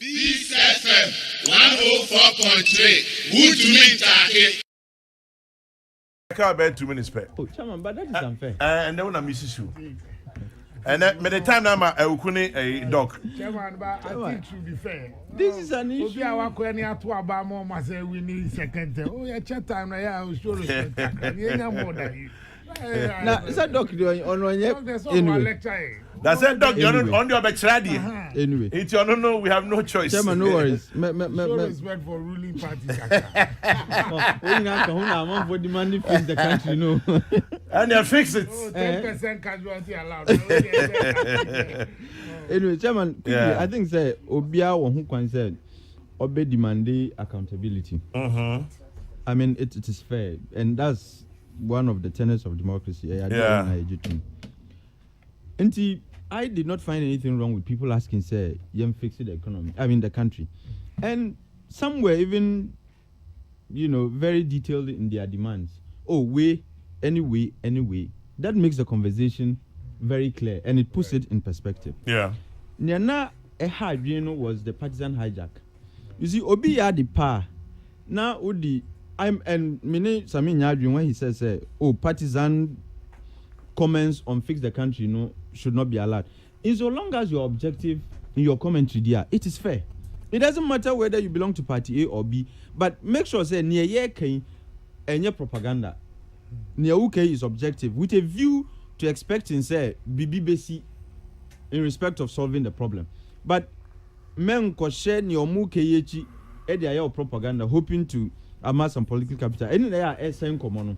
Peace FM 104.3. Who to me, Taki? I can't bear 2 minutes per. Oh, Chairman, but that is unfair. And then when I miss you. And then by the time I'm a dog. Chairman, but I think to be fair. This is an issue. Okay, I want to about more. I say we need second. Oh, yeah, chat time. Yeah, I will show you. Yeah, more than you. Now, is that doc doing on one yet? Anyway. That's it, dog. You're on your back ready. Anyway, It's your no. We have no choice. Chairman, no worries. So respect for ruling party. I'm for demanding fix the country, no. And you fix it. 10% casualty allowed. Anyway, Chairman, quickly, Yeah. I think say Obia who concerned Obe demanding accountability. I mean, it is fair, and that's one of the tenets of democracy. Yeah. And I did not find anything wrong with people asking, say, fix the economy. I mean, the country. And some were even, very detailed in their demands. Oh, anyway. That makes the conversation very clear, and it puts it in perspective. Yeah. Nyana Ehadrieno was the partisan hijack. You see, Obi had the power. Now, Mene Sami Nyadrin, when he says, partisan comments on fix the country, should not be allowed. In so long as your objective in your commentary there, it is fair. It doesn't matter whether you belong to party A or B, but make sure say near ye any propaganda. Near UK is objective with a view to expecting say BBBC in respect of solving the problem. But men ko share near muke yechi your propaganda hoping to amass some political capital. Any they are same common.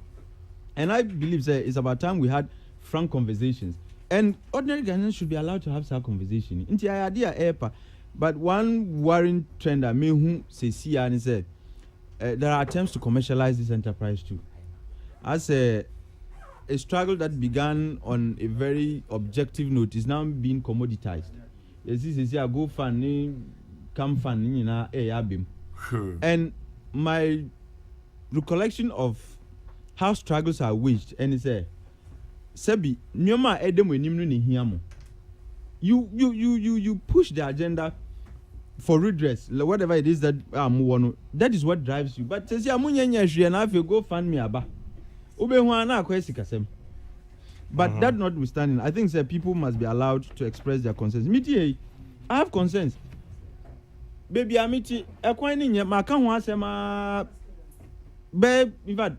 And I believe say it's about time we had frank conversations. And ordinary Ghanaians should be allowed to have such conversation. Inti idea but one worrying trend I may who say and said there are attempts to commercialize this enterprise too. As a struggle that began on a very objective note is now being commoditized. Yes, this is a go fund, come fund, and my recollection of how struggles are waged, and it's a Sebi, nyoma edem wenim no ne hiamo. You push the agenda for redress, whatever it is that that is what drives you. But says ya munyanya hwe na afi go fund me aba. Ube hu ana akwesi kasem. But that notwithstanding, I think that people must be allowed to express their concerns. I have concerns. Baby amiti ekwan ni nya maka ho asema be in fact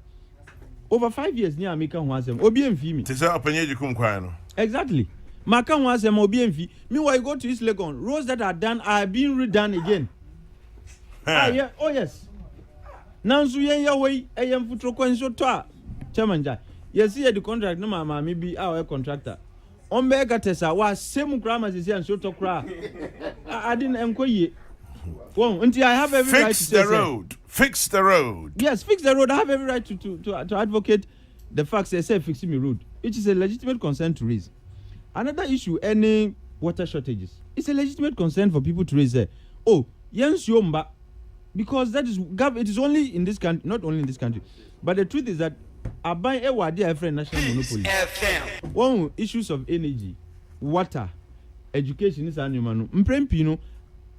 over 5 years near America who has them. Obi enfi me. Tisa openye jikum kwano. Exactly. Maka who has them obi enfi. Meanwhile, you go to East Legon, roads that are done are being redone again. Yeah. Oh yes. Nansu yen ya way ayem futro kwenso toa. Chairman ja. Yes, see the contract no mama maybe our contractor. Omega tesa wa same grammar is here and so to cry. I didn't enquire. Well, until I have every right to fix the road. Fix the road. Yes, fix the road. I have every right to advocate the facts. They say fixing me road, which is a legitimate concern to raise. Another issue, any water shortages. It's a legitimate concern for people to raise. Yes, yomba, because it is only in this country, not only in this country, but the truth is that I buy a national monopoly. One issues of energy, water, education is animal. Mprempino.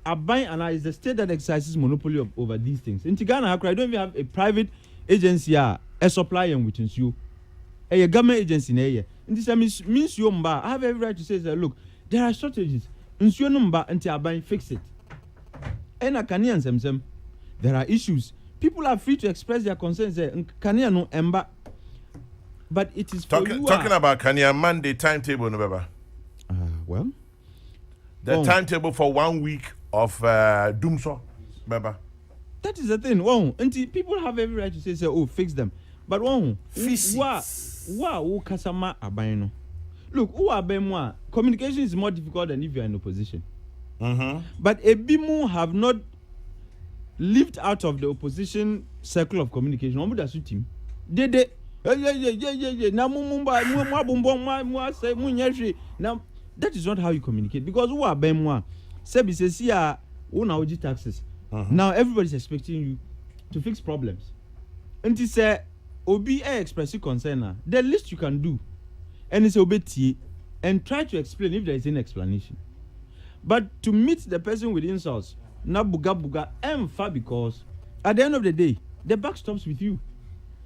Abai and is the state that exercises monopoly over these things. In Ghana, I don't even have a private agency, a supplier within you, a government agency in a year. And this means you I have every right to say, look, there are shortages. Until Abai fix it. And I can there are issues. People are free to express their concerns. Kania no emba. But it is talking about Kania Monday timetable, November. Well, the timetable for 1 week of Doomso, Baba. That is the thing. Until people have every right to say, fix them. But kasama abayno. Look, communication is more difficult than if you are in opposition. But Ebimu have not lived out of the opposition circle of communication. Now that is not how you communicate, because Sebi says here, oji taxes. Now everybody is expecting you to fix problems. And he said, Obi expressive concern. The least you can do, and it's obeti, and try to explain if there is an explanation. But to meet the person with insults, na buga emfa because at the end of the day the buck stops with you.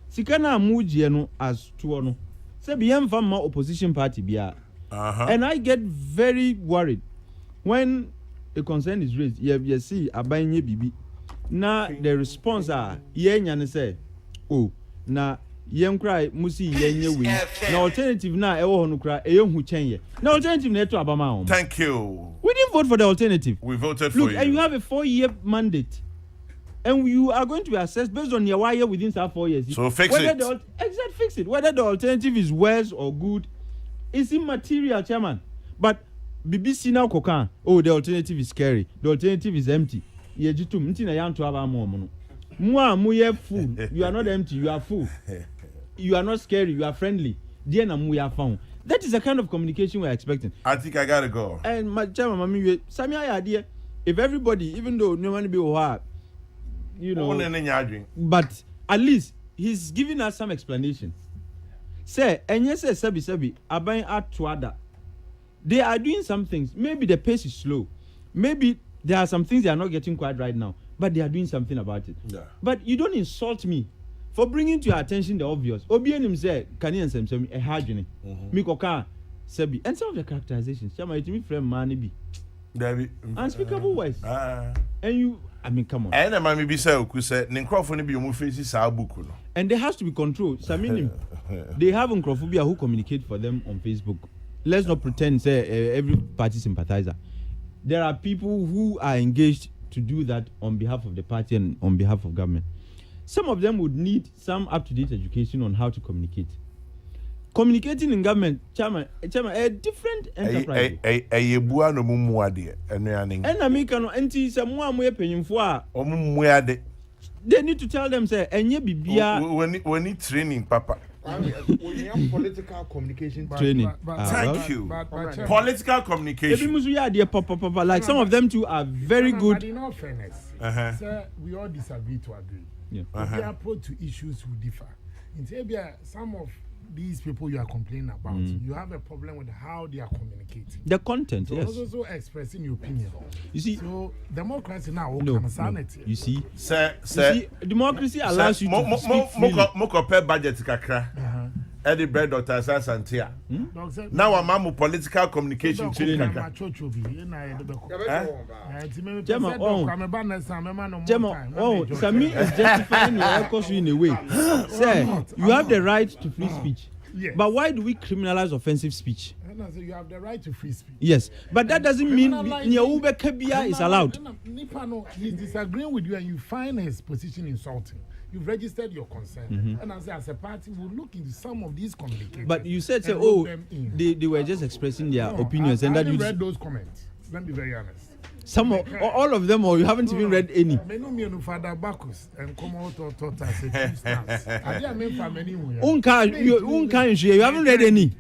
Sika na amuji no as to no. Say be emfa ma opposition party bia. And I get very worried when a concern is raised. You see abanye bibi. Na the response are yenya ne say oh na yen cry musi yenye we na alternative na ewo ho no cry eyehu chenye na alternative na to abama o. Thank you. We didn't vote for the alternative. We voted Look, for you. and you have a 4-year mandate. And you are going to be assessed based on your wire within that 4 years. So fix it. Exactly, fix it. Whether the alternative is worse or good is immaterial, Chairman. But BBC now kokan. Oh, the alternative is scary. The alternative is empty. You are not empty. You are full. You are not scary. You are friendly. That is the kind of communication we are expecting. I think I gotta go. And my Chairman, idea. If everybody, even though no one be hard, you know, but at least he's giving us some explanation. Say, and yes, Sabi, Abain at Tuada. They are doing some things. Maybe the pace is slow. Maybe there are some things they are not getting quite right now, but they are doing something about it. Yeah. But you don't insult me for bringing to your attention the obvious. Obienim say, Kani and Sam, a hardly. Mikoka, Sabi, and some of the characterizations. Chama, it me friend Manibi. Unspeakable words. And you, I mean, come on. And I be say, who said, Nincrophone be your faces are book. And there has to be control. Saminim, they have Uncrophobia who communicate for them on Facebook. Let's not pretend, say, every party sympathizer. There are people who are engaged to do that on behalf of the party and on behalf of government. Some of them would need some up-to-date education on how to communicate. Communicating in government, Chairman, a different enterprise. And I make an anti some more paying for. They need to tell them, say, and ye be we need training, Papa. We have political communication training. Thank you. Political communication. Like some of them too are very good. But in all fairness, sir, we all disagree to agree. Yeah. The approach to issues will differ. In Sabia, some of these people you are complaining about, you have a problem with how they are communicating. The content, so yes. Also expressing your opinion. You see, so democracy now sanity. You see, sir, democracy allows you to speak freely. Moko budget kakra. Eddie bread Dr. Santia. Now I'm a political communication training. Sami is justifying your records in a way. Sir, you have the right to free speech. Yes. But why do we criminalize offensive speech? You have the right to free speech. Yes, but that doesn't mean Nyaube Kabia is allowed. He's disagreeing with you and you find his position insulting. You've registered your concern. And as a party, we'll look into some of these communications. But you said, they were just expressing their opinions. And that you read those comments. Let me be very honest. Some or all of them, or you haven't even read any. Father Bacchus and come out or taught us I you haven't read any.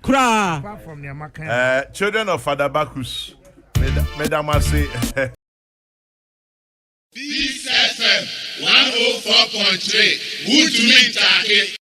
Cry. Apart from the children of Father Bacchus. Mesdames, say. Peace FM 104.3. Good to meet you.